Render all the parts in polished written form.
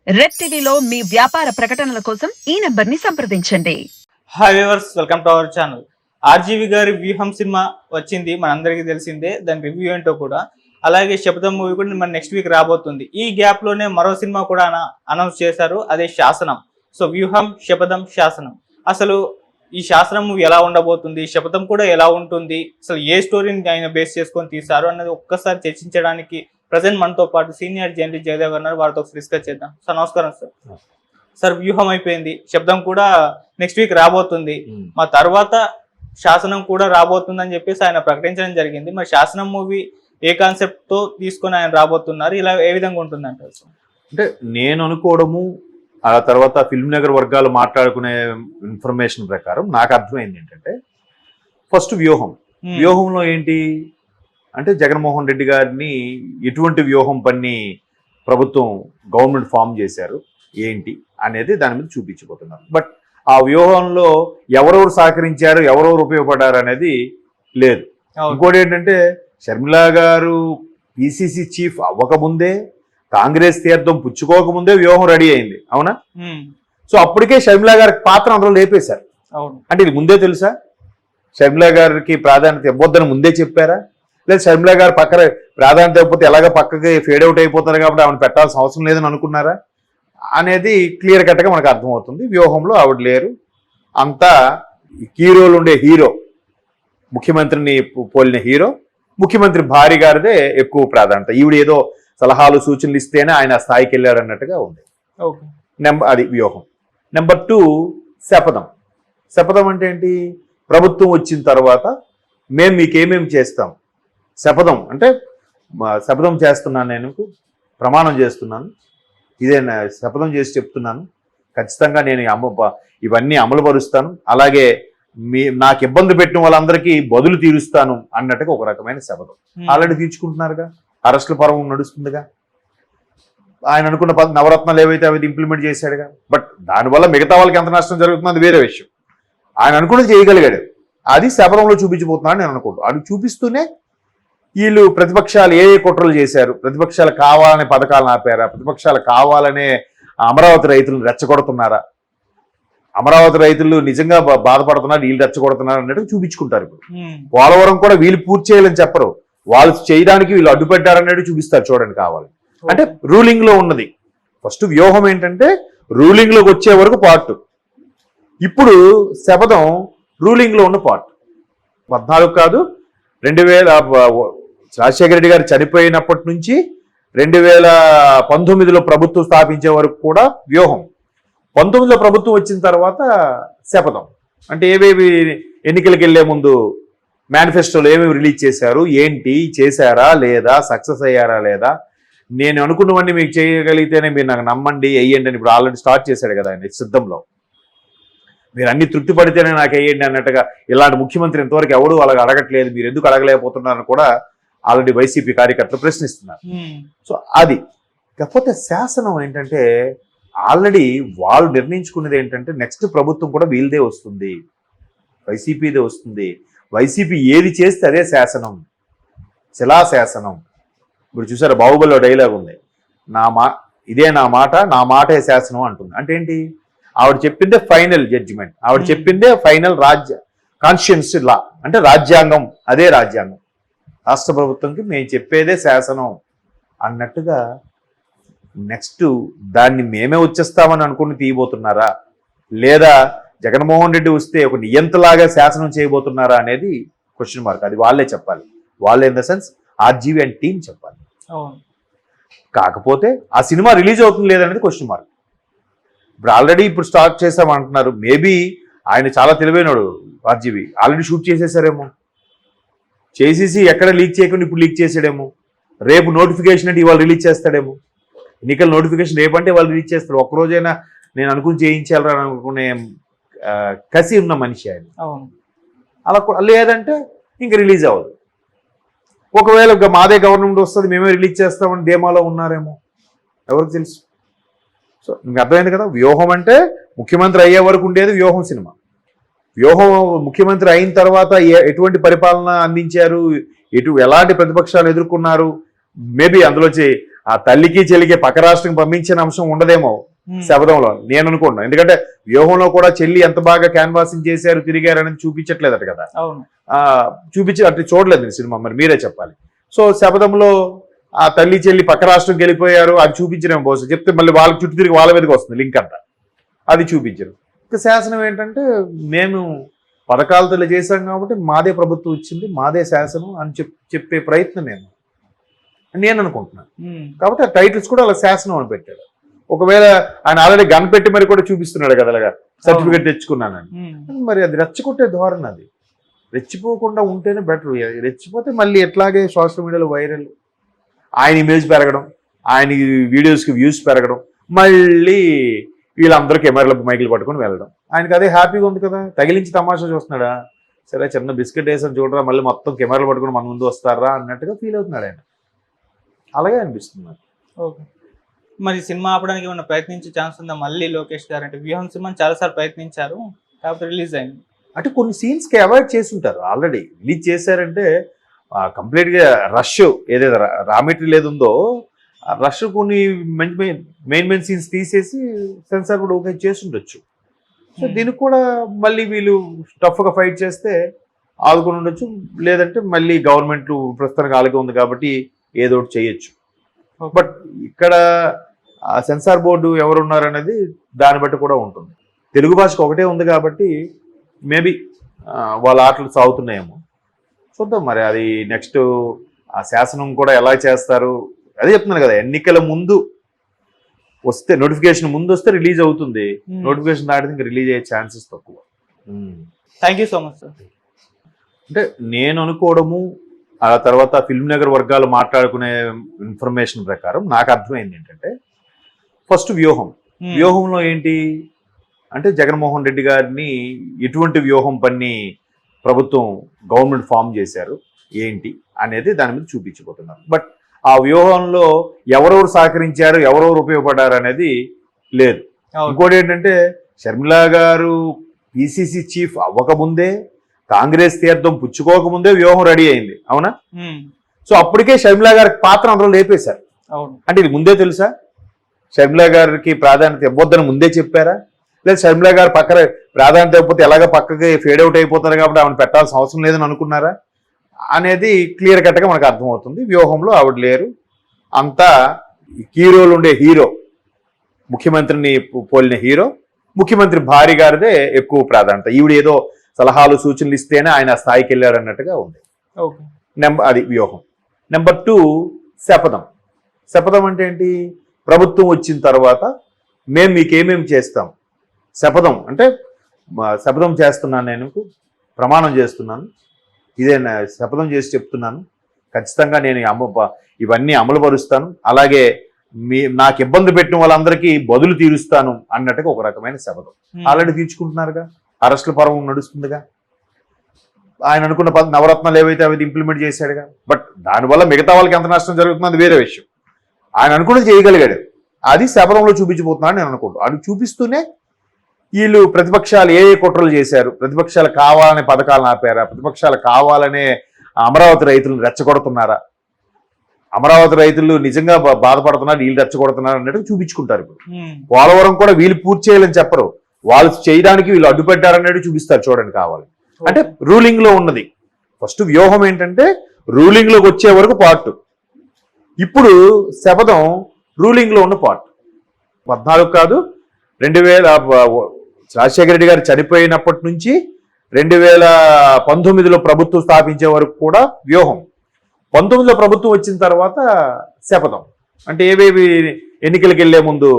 Red టీవీలో మీ వ్యాపార ప్రకటనల కోసం ఈ నంబర్ని సంప్రదించండి. Hi viewers, welcome to our channel. RGV గారి వ్యూహం సినిమా వచ్చింది, మనందరికీ తెలిసిందే. దాని రివ్యూ ఏంటో కూడా, అలాగే శబ్దం మూవీ కూడా మన నెక్స్ట్ వీక్ రాబోతుంది. ఈ గ్యాప్ లోనే మరో సినిమా కూడా అనౌన్స్ చేశారు, అదే శాసనం. సో వ్యూహం, శపథం, శాసనం. అసలు ఈ శాసనం మూవీ ఎలా ఉండబోతుంది, శపథం కూడా ఎలా ఉంటుంది, అసలు ఏ స్టోరీని ఆయన బేస్ చేసుకొని తీశారు అన్నది ఒక్కసారి చర్చించడానికి ప్రజెంట్ మనతో పాటు సీనియర్ జర్నలిస్ట్ జయదేవ్ గారు ఉన్నారు. వారితో డిస్కస్ చేద్దాం. సార్ నమస్కారం. సార్ వ్యూహం అయిపోయింది, శబ్దం కూడా నెక్స్ట్ వీక్ రాబోతుంది, మా తర్వాత శాసనం కూడా రాబోతుంది అని చెప్పేసి ఆయన ప్రకటించడం జరిగింది. మరి శాసనం మూవీ ఏ కాన్సెప్ట్ తో తీసుకొని ఆయన రాబోతున్నారు, ఇలా ఏ విధంగా ఉంటుంది అంటారు? అంటే నేను అనుకోవడము, ఆ తర్వాత ఫిల్మ్ నగర్ వర్గాలు మాట్లాడుకునే ఇన్ఫర్మేషన్ ప్రకారం నాకు అర్థమైంది ఏంటంటే, ఫస్ట్ వ్యూహంలో ఏంటి అంటే జగన్మోహన్ రెడ్డి గారిని ఎటువంటి వ్యూహం పన్ని ప్రభుత్వం గవర్నమెంట్ ఫామ్ చేశారు ఏంటి అనేది దాని మీద చూపించబోతున్నారు. బట్ ఆ వ్యూహంలో ఎవరెవరు సహకరించారు, ఎవరెవరు ఉపయోగపడ్డారు అనేది లేదు. ఇంకోటి ఏంటంటే, షర్మిల గారు పిసిసి చీఫ్ అవ్వకముందే, కాంగ్రెస్ తీర్థం పుచ్చుకోకముందే వ్యూహం రెడీ అయింది, అవునా? సో అప్పటికే షర్మిల గారికి పాత్ర అందులో లేపేశారు. అంటే ఇది ముందే తెలుసా? షర్మిల గారికి ప్రాధాన్యత ఇవ్వద్దని ముందే చెప్పారా? లేదా షర్మిల గారు పక్కన ప్రాధాన్యత ఇవ్వకపోతే ఎలాగ పక్కకి ఫేడ్ అవుట్ అయిపోతారు కాబట్టి ఆవిడ పెట్టాల్సిన అవసరం లేదని అనుకున్నారా అనేది క్లియర్ కట్గా మనకు అర్థమవుతుంది. వ్యూహంలో ఆవిడ లేరు. అంతా హీరోలు ఉండే హీరో, ముఖ్యమంత్రిని పోలిన హీరో, ముఖ్యమంత్రి భార్య గారిదే ఎక్కువ ప్రాధాన్యత. ఈవిడ ఏదో సలహాలు సూచనలు ఇస్తేనే ఆయన స్థాయికి వెళ్ళాడు అన్నట్టుగా ఉంది. అది వ్యూహం. నెంబర్ 2 శపథం. శపథం అంటే ఏంటి? ప్రభుత్వం వచ్చిన తర్వాత మేము మీకేమేమి చేస్తాం. శపథం అంటే శపథం చేస్తున్నాను, నేను ప్రమాణం చేస్తున్నాను, ఇదే శపథం చేసి చెప్తున్నాను, ఖచ్చితంగా నేను ఇవన్నీ అమలు పరుస్తాను, అలాగే నాకు ఇబ్బంది పెట్టిన వాళ్ళందరికీ బదులు తీరుస్తాను అన్నట్టుగా ఒక రకమైన శపథం. ఆల్రెడీ తీర్చుకుంటున్నారుగా, అరెస్టుల పర్వం నడుస్తుందిగా. ఆయన అనుకున్న నవరత్నాలు ఏవైతే అవి ఇంప్లిమెంట్ చేశాడుగా. బట్ దానివల్ల మిగతా వాళ్ళకి ఎంత నష్టం జరుగుతుందో అది వేరే విషయం. ఆయన అనుకున్నది చేయగలిగాడు, అది శపథంలో చూపించబోతున్నాడు నేను అనుకుంటాను. అది చూపిస్తూనే వీళ్ళు ప్రతిపక్షాలు ఏ కుట్రలు చేశారు, ప్రతిపక్షాలు కావాలనే పథకాలను ఆపారా, ప్రతిపక్షాలు కావాలనే అమరావతి రైతులను రెచ్చగొడుతున్నారా, అమరావతి రైతులు నిజంగా బాధపడుతున్నారు, వీళ్ళు రెచ్చగొడుతున్నారు అన్నట్టు చూపించుకుంటారు. ఇప్పుడు పోలవరం కూడా వీళ్ళు పూర్తి చేయాలని చెప్పరు, వాళ్ళు చేయడానికి వీళ్ళు అడ్డుపెట్టారన్నట్టు చూపిస్తారు. చూడండి కావాలి అంటే రూలింగ్ లో ఉన్నది. ఫస్ట్ వ్యూహం ఏంటంటే రూలింగ్ లోకి వచ్చే వరకు పార్ట్. ఇప్పుడు శపథం రూలింగ్ లో ఉన్న పార్ట్. 14 కాదు, 2000 రాజశేఖర రెడ్డి గారు చనిపోయినప్పటి నుంచి 2019లో ప్రభుత్వం స్థాపించే వరకు కూడా వ్యూహం. 19లో ప్రభుత్వం వచ్చిన తర్వాత శపథం. అంటే ఏవేవి ఎన్నికలకు వెళ్లే ముందు మేనిఫెస్టోలో ఏమేమి రిలీజ్ చేశారు, ఏంటి చేశారా లేదా, సక్సెస్ అయ్యారా లేదా, నేను అనుకున్నవన్నీ మీకు చేయగలిగితేనే మీరు నాకు నమ్మండి వెయ్యండి అని ఇప్పుడు ఆల్రెడీ స్టార్ట్ చేశాడు కదా ఆయన సిద్ధంలో. మీరు అన్ని తృప్తి పడితేనే నాకు వేయండి అన్నట్టుగా. ఇలాంటి ముఖ్యమంత్రి ఇంతవరకు ఎవరు అలాగ అడగట్లేదు, మీరు ఎందుకు అడగలేకపోతున్నారని కూడా ఆల్రెడీ వైసీపీ కార్యకర్తలు ప్రశ్నిస్తున్నారు. సో అది కాకపోతే శాసనం ఏంటంటే ఆల్రెడీ వాళ్ళు నిర్ణయించుకునేది ఏంటంటే నెక్స్ట్ ప్రభుత్వం కూడా వీళ్ళదే వస్తుంది, వైసీపీదే వస్తుంది. వైసీపీ ఏది చేస్తే అదే శాసనం, శిలాశాసనం. ఇప్పుడు చూసారా బాహుబలిలో డైలాగ్ ఉంది, ఇదే నా మాట, నా మాటే శాసనం అంటుంది. అంటే ఏంటి? ఆవిడ చెప్పిందే ఫైనల్ జడ్జిమెంట్, ఆవిడ చెప్పిందే ఫైనల్ కాన్స్టిట్యూన్సీ లా, అంటే రాజ్యాంగం, అదే రాజ్యాంగం. రాష్ట్ర ప్రభుత్వంకి మేము చెప్పేదే శాసనం అన్నట్టుగా నెక్స్ట్ దాన్ని మేమే వచ్చేస్తామని అనుకుని తీయబోతున్నారా, లేదా జగన్మోహన్ రెడ్డి వస్తే ఒక నియంతలాగా శాసనం చేయబోతున్నారా అనేది క్వశ్చన్ మార్క్. అది వాళ్ళే చెప్పాలి, వాళ్ళే in the sense RGV and team చెప్పాలి. కాకపోతే ఆ సినిమా రిలీజ్ అవుతుంది లేదనేది క్వశ్చన్ మార్క్. ఇప్పుడు ఆల్రెడీ ఇప్పుడు స్టార్ట్ చేసామంటున్నారు. మేబీ ఆయన చాలా తెలివైనడు ఆర్జీవి, ఆల్రెడీ షూట్ చేసేసారేమో, చేసేసి ఎక్కడ లీక్ చేయకుండా ఇప్పుడు లీక్ చేసాడేమో. రేపు నోటిఫికేషన్ అంటే ఇవాళ రిలీజ్ చేస్తాడేమో. ఎన్నికల నోటిఫికేషన్ రేపంటే వాళ్ళు రిలీజ్ చేస్తారు. ఒక్కరోజైనా నేను అనుకుని చేయించాలని అనుకునే కసి ఉన్న మనిషి ఆయన. అలా లేదంటే ఇంక రిలీజ్ అవ్వదు. ఒకవేళ మాదే గవర్నమెంట్ వస్తుంది మేమే రిలీజ్ చేస్తామని ధీమాలో ఉన్నారేమో, ఎవరికి తెలుసు. సో మీకు అర్థమైంది కదా, వ్యూహం అంటే ముఖ్యమంత్రి అయ్యే వరకు ఉండేది వ్యూహం సినిమా. వ్యూహం ముఖ్యమంత్రి అయిన తర్వాత ఎటువంటి పరిపాలన అందించారు, ఎలాంటి ప్రతిపక్షాలు ఎదుర్కొన్నారు, మేబీ అందులోంచి ఆ తల్లికి చెల్లికి పక్క రాష్ట్రం పంపించిన అంశం ఉండదేమో శబదంలో నేను అనుకుంటున్నాను. ఎందుకంటే వ్యూహంలో కూడా చెల్లి ఎంత బాగా క్యాన్వాసింగ్ చేశారు తిరిగారు అనేది చూపించట్లేదట కదా. అవును. చూపించి అంటే చూడలేదు సినిమా, మరి మీరే చెప్పాలి. సో శబదంలో ఆ తల్లి చెల్లి పక్క రాష్ట్రంకి వెళ్ళిపోయారు అది చూపించడం బహుశా చెప్తే మళ్ళీ వాళ్ళకి చుట్టూ తిరిగి వాళ్ళ మీదకి వస్తుంది లింక్ అంతా, అది చూపించరు. ఇక శాసనం ఏంటంటే మేము పథకాలతో చేశాం కాబట్టి మాదే ప్రభుత్వం వచ్చింది మాదే శాసనం అని చెప్పే ప్రయత్నం నేను అనుకుంటున్నాను. కాబట్టి ఆ టైటిల్స్ కూడా అలా శాసనం అని పెట్టాడు. ఒకవేళ ఆయన ఆల్రెడీ గన్ పెట్టి మరి కూడా చూపిస్తున్నాడు కదా అలాగా సర్టిఫికేట్ తెచ్చుకున్నానని. మరి అది రెచ్చగొట్టే ధోరణి, అది రెచ్చిపోకుండా ఉంటేనే బెటర్. రెచ్చిపోతే మళ్ళీ ఎట్లాగే సోషల్ మీడియాలో వైరల్, ఆయన ఇమేజ్ పెరగడం, ఆయన వీడియోస్కి వ్యూస్ పెరగడం, మళ్ళీ వీళ్ళందరూ కెమెరాలకు మైకులు పట్టుకొని వెళ్ళడం. ఆయనకి అదే హ్యాపీగా ఉంది కదా, తగిలించి తమాషా చూస్తున్నాడా, సరే చిన్న బిస్కెట్ వేసాను చూడరా మళ్ళీ మొత్తం కెమెరాలు పట్టుకొని మన ముందు వస్తారా అన్నట్టుగా ఫీల్ అవుతున్నాడు ఆయన. అలాగే అనిపిస్తుంది నాకు. ఓకే, మరి సినిమా ఆపడానికి ఏమైనా ప్రయత్నించే ఛాన్స్ ఉందా మళ్ళీ లోకేష్ గారు? అంటే వ్యూహం సినిమాని చాలాసార్లు ప్రయత్నించారు కాకపోతే రిలీజ్ అయింది. అంటే కొన్ని సీన్స్కి అవాయిడ్ చేసి ఉంటారు, ఆల్రెడీ రిలీజ్ చేశారంటే కంప్లీట్గా రష్ ఏదైతే రా మెటీరియల్ ఏది ఉందో రష్ కొన్ని మంచి మెయిన్ సీన్స్ తీసేసి సెన్సార్ కూడా ఓకే చేసి ఉండొచ్చు. సో దీనికి కూడా మళ్ళీ వీళ్ళు టఫ్గా ఫైట్ చేస్తే ఆదుకొని ఉండొచ్చు, లేదంటే మళ్ళీ గవర్నమెంట్ ప్రస్తుతానికి ఆలుగా ఉంది కాబట్టి ఏదో ఒకటి చేయొచ్చు. బట్ ఇక్కడ సెన్సార్ బోర్డు ఎవరున్నారు అనేది దాన్ని బట్టి కూడా ఉంటుంది. తెలుగు భాషకు ఒకటే ఉంది కాబట్టి మేబీ వాళ్ళ ఆటలు సాగుతున్నాయేమో చూద్దాం. మరి అది నెక్స్ట్ ఆ శాసనం కూడా ఎలా చేస్తారు అదే చెప్తున్నాను కదా, ఎన్నికల ముందు వస్తే నోటిఫికేషన్ ముందు వస్తే రిలీజ్ అవుతుంది, నోటిఫికేషన్ దాటితే ఇంకా రిలీజ్ అయ్యే ఛాన్సెస్ తక్కువ. Thank you so much sir. అంటే నేను అనుకోవడము ఆ తర్వాత ఫిల్మ్ నగర్ వర్గాలు మాట్లాడుకునే ఇన్ఫర్మేషన్ ప్రకారం నాకు అర్థమైంది ఏంటంటే ఫస్ట్ వ్యూహంలో ఏంటి అంటే జగన్మోహన్ రెడ్డి గారిని ఎటువంటి వ్యూహం పన్ని ప్రభుత్వం గవర్నమెంట్ ఫామ్ చేశారు ఏంటి అనేది దాని మీద చూపించబోతున్నారు. బట్ ఆ వ్యూహంలో ఎవరెవరు సహకరించారు ఎవరెవరు ఉపయోగపడ్డారు అనేది లేదు. ఇంకోటి ఏంటంటే షర్మిలా గారు పిసిసి చీఫ్ అవ్వకముందే కాంగ్రెస్ తీర్థం పుచ్చుకోకముందే వ్యూహం రెడీ అయింది, అవునా? సో అప్పటికే షర్మిలా గారికి పాత్ర అందరూ లేపేశారు. అంటే ఇది ముందే తెలుసా? షర్మిలా గారికి ప్రాధాన్యత ఇవ్వద్దని ముందే చెప్పారా? లేదా షర్మిలా గారు పక్కన ప్రాధాన్యత ఇవ్వకపోతే ఎలాగ పక్కకి ఫేడ్ అవుట్ అయిపోతారు కాబట్టి ఆమెను పెట్టాల్సిన అవసరం లేదని అనుకున్నారా అనేది క్లియర్ కట్గా మనకు అర్థమవుతుంది. వ్యూహంలో ఆవిడ లేరు, అంతా హీరోలు ఉండే హీరో, ముఖ్యమంత్రిని పోలిన హీరో, ముఖ్యమంత్రి భార్య గారిదే ఎక్కువ ప్రాధాన్యత. ఈవిడ ఏదో సలహాలు సూచనలు ఇస్తేనే ఆయన స్థాయికి వెళ్ళాడు అన్నట్టుగా ఉంది. అది వ్యూహం. నెంబర్ 2 శపథం అంటే ఏంటి? ప్రభుత్వం వచ్చిన తర్వాత మేము మీకేమేమి చేస్తాం. శపథం అంటే శపథం చేస్తున్నాను, నేను ప్రమాణం చేస్తున్నాను, ఇదే శపథం చేసి చెప్తున్నాను, ఖచ్చితంగా నేను ఇవన్నీ అమలు పరుస్తాను, అలాగే నాకు ఇబ్బంది పెట్టిన వాళ్ళందరికీ బదులు తీరుస్తాను అన్నట్టుగా ఒక రకమైన శపథం. ఆల్రెడీ తీర్చుకుంటున్నారుగా, అరెస్టుల పర్వం నడుస్తుందిగా, ఆయన అనుకున్న నవరత్నాలు ఏవైతే అవి ఇంప్లిమెంట్ చేశాడుగా. బట్ దానివల్ల మిగతా వాళ్ళకి ఎంత నష్టం జరుగుతుందో అది వేరే విషయం. ఆయన అనుకున్నది చేయగలిగాడు, అది శపథంలో చూపించబోతున్నాడు నేను అనుకుంటాను. అది చూపిస్తూనే వీళ్ళు ప్రతిపక్షాలు ఏ కుట్రలు చేశారు, ప్రతిపక్షాలు కావాలనే పథకాలను ఆపారా, ప్రతిపక్షాలు కావాలనే అమరావతి రైతులను రెచ్చగొడుతున్నారా, అమరావతి రైతులు నిజంగా బాధపడుతున్నారు వీళ్ళు రెచ్చగొడుతున్నారు అన్నట్టు చూపించుకుంటారు. ఇప్పుడు పోలవరం కూడా వీళ్ళు పూర్తి చేయాలని చెప్పరు, వాళ్ళు చేయడానికి వీళ్ళు అడ్డుపెట్టారన్నట్టు చూపిస్తారు. చూడండి కావాలి అంటే రూలింగ్ లో ఉన్నది. ఫస్ట్ వ్యూహం ఏంటంటే రూలింగ్ లోకి వచ్చే వరకు పార్ట్, ఇప్పుడు శపథం రూలింగ్ లో ఉన్న పార్ట్. 14 కాదు 2000 రాజశేఖర రెడ్డి గారు చనిపోయినప్పటి నుంచి 2019లో ప్రభుత్వం స్థాపించే వరకు కూడా వ్యూహం. 19లో ప్రభుత్వం వచ్చిన తర్వాత శపథం. అంటే ఏవేవి ఎన్నికలకు వెళ్లే ముందు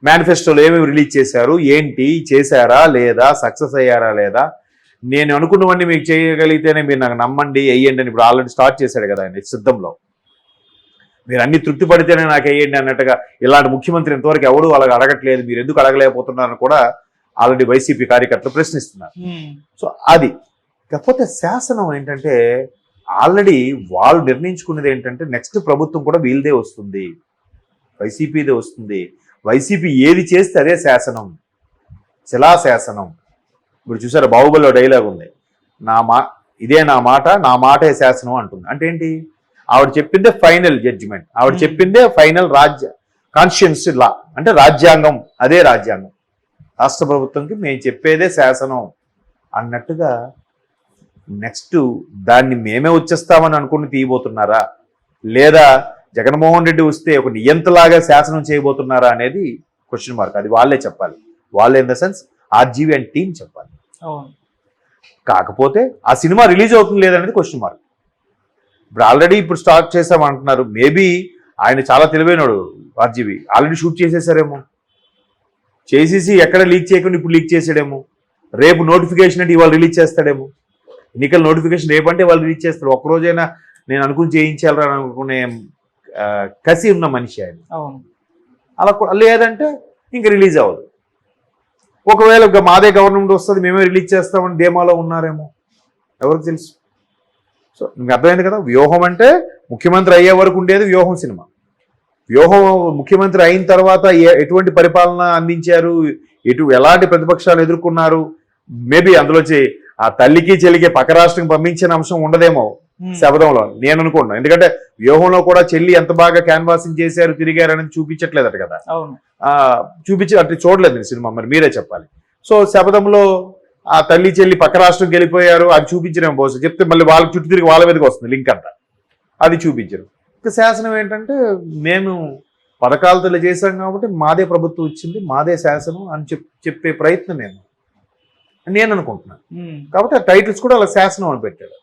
మేనిఫెస్టోలో ఏమేమి రిలీజ్ చేశారు, ఏంటి చేశారా లేదా, సక్సెస్ అయ్యారా లేదా, నేను అనుకున్నవన్నీ మీకు చేయగలిగితేనే మీరు నాకు నమ్మండి వెయ్యండి అని ఇప్పుడు ఆల్రెడీ స్టార్ట్ చేశాడు కదా ఆయన సిద్ధంలో. మీరు అన్ని తృప్తి పడితేనే నాకు వేయండి అన్నట్టుగా ఇలాంటి ముఖ్యమంత్రి ఇంతవరకు ఎవరు అలాగ అడగట్లేదు, మీరు ఎందుకు అడగలేకపోతున్నారని కూడా ఆల్రెడీ వైసీపీ కార్యకర్తలు ప్రశ్నిస్తున్నారు. సో అది కాకపోతే శాసనం ఏంటంటే ఆల్రెడీ వాళ్ళు నిర్ణయించుకున్నది ఏంటంటే నెక్స్ట్ ప్రభుత్వం కూడా వీళ్ళదే వస్తుంది, వైసీపీదే వస్తుంది. వైసీపీ ఏది చేస్తే అదే శాసనం, శిలాశాసనం. ఇప్పుడు చూసారా బాహుబలిలో డైలాగ్ ఉంది, ఇదే నా మాటే శాసనం అంటుంది. అంటే ఏంటి? ఆవిడ చెప్పిందే ఫైనల్ జడ్జిమెంట్, ఆవిడ చెప్పిందే ఫైనల్ కాన్స్టిట్యూన్స్ లా, అంటే రాజ్యాంగం, అదే రాజ్యాంగం. రాష్ట్ర ప్రభుత్వంకి మేము చెప్పేదే శాసనం అన్నట్టుగా నెక్స్ట్ దాన్ని మేమే వచ్చేస్తామని అనుకుని తీయబోతున్నారా, లేదా జగన్మోహన్ రెడ్డి వస్తే ఒక నియంతలాగా శాసనం చేయబోతున్నారా అనేది క్వశ్చన్ మార్క్. అది వాళ్ళే చెప్పాలి, వాళ్ళే in the sense RGV and team చెప్పాలి. కాకపోతే ఆ సినిమా రిలీజ్ అవుతుంది లేదనేది క్వశ్చన్ మార్క్. ఇప్పుడు ఆల్రెడీ ఇప్పుడు స్టార్ట్ చేసామంటున్నారు. మేబీ ఆయన చాలా తెలివైనడు ఆర్జీవీ, ఆల్రెడీ షూట్ చేసేసారేమో, చేసేసి ఎక్కడ లీక్ చేయకుండా ఇప్పుడు లీక్ చేసాడేమో. రేపు నోటిఫికేషన్ అంటే ఇవాళ రిలీజ్ చేస్తాడేమో. ఎన్నికల నోటిఫికేషన్ రేపంటే వాళ్ళు రిలీజ్ చేస్తారు. ఒక్కరోజైనా నేను అనుకుని చేయించాలరా అనుకునే కసి ఉన్న మనిషి ఆయన. అలా లేదంటే ఇంక రిలీజ్ అవ్వదు. ఒకవేళ మాదే గవర్నమెంట్ వస్తుంది మేమే రిలీజ్ చేస్తామని ధీమాలో ఉన్నారేమో, ఎవరికి తెలుసు. సో మీకు అర్థమైంది కదా, వ్యూహం అంటే ముఖ్యమంత్రి అయ్యే వరకు ఉండేది వ్యూహం సినిమా. వ్యూహం ముఖ్యమంత్రి అయిన తర్వాత ఎటువంటి పరిపాలన అందించారు, ఎలాంటి ప్రతిపక్షాలు ఎదుర్కొన్నారు, మేబీ అందులోంచి ఆ తల్లికి చెల్లికి పక్క రాష్ట్రం పంపించిన అంశం ఉండదేమో శబదంలో, నేను అనుకున్నాను. ఎందుకంటే వ్యూహంలో కూడా చెల్లి ఎంత బాగా క్యాన్వాసింగ్ చేశారు, తిరిగారు అనేది చూపించట్లేదట కదా, అంటే చూడలేదు సినిమా, మరి మీరే చెప్పాలి. సో శబదంలో ఆ తల్లి చెల్లి పక్క రాష్ట్రం వెళ్ళిపోయారు, అది చూపించలేము. బహుశా చెప్తే మళ్ళీ వాళ్ళ చుట్టూ తిరిగి వాళ్ళ మీదకి వస్తుంది లింక్ అంతా, అది చూపించరు. ఇక శాసనం ఏంటంటే మేము పథకాలతో చేశాం కాబట్టి మాదే ప్రభుత్వం వచ్చింది, మాదే శాసనం అని చెప్పే ప్రయత్నం నేను అనుకుంటున్నాను. కాబట్టి ఆ టైటిల్స్ కూడా అలా శాసనం అని పెట్టాడు.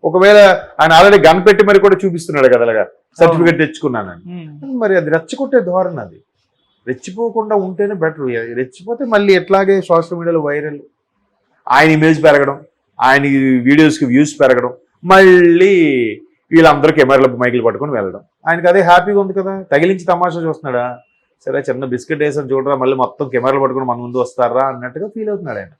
ఒకవేళ ఆయన ఆల్రెడీ గన్ పెట్టి మరి కూడా చూపిస్తున్నాడు కదా అలాగా, సర్టిఫికేట్ తెచ్చుకున్నానని. మరి అది రెచ్చగొట్టే ధోరణి, అది రెచ్చిపోకుండా ఉంటేనే బెటర్. రెచ్చిపోతే మళ్ళీ ఎట్లాగే సోషల్ మీడియాలో వైరల్, ఆయన ఇమేజ్ పెరగడం, ఆయన వీడియోస్కి వ్యూస్ పెరగడం, మళ్ళీ వీళ్ళందరూ కెమెరాలో మైకులు పట్టుకొని వెళ్ళడం. ఆయనకి అదే హ్యాపీగా ఉంది కదా, తగిలించి తమాషా చూస్తున్నాడా, సరే చిన్న బిస్కెట్ వేసాను చూడరా, మళ్ళీ మొత్తం కెమెరాలు పట్టుకొని మన ముందు వస్తారా అన్నట్టుగా ఫీల్ అవుతున్నాడు ఆయన.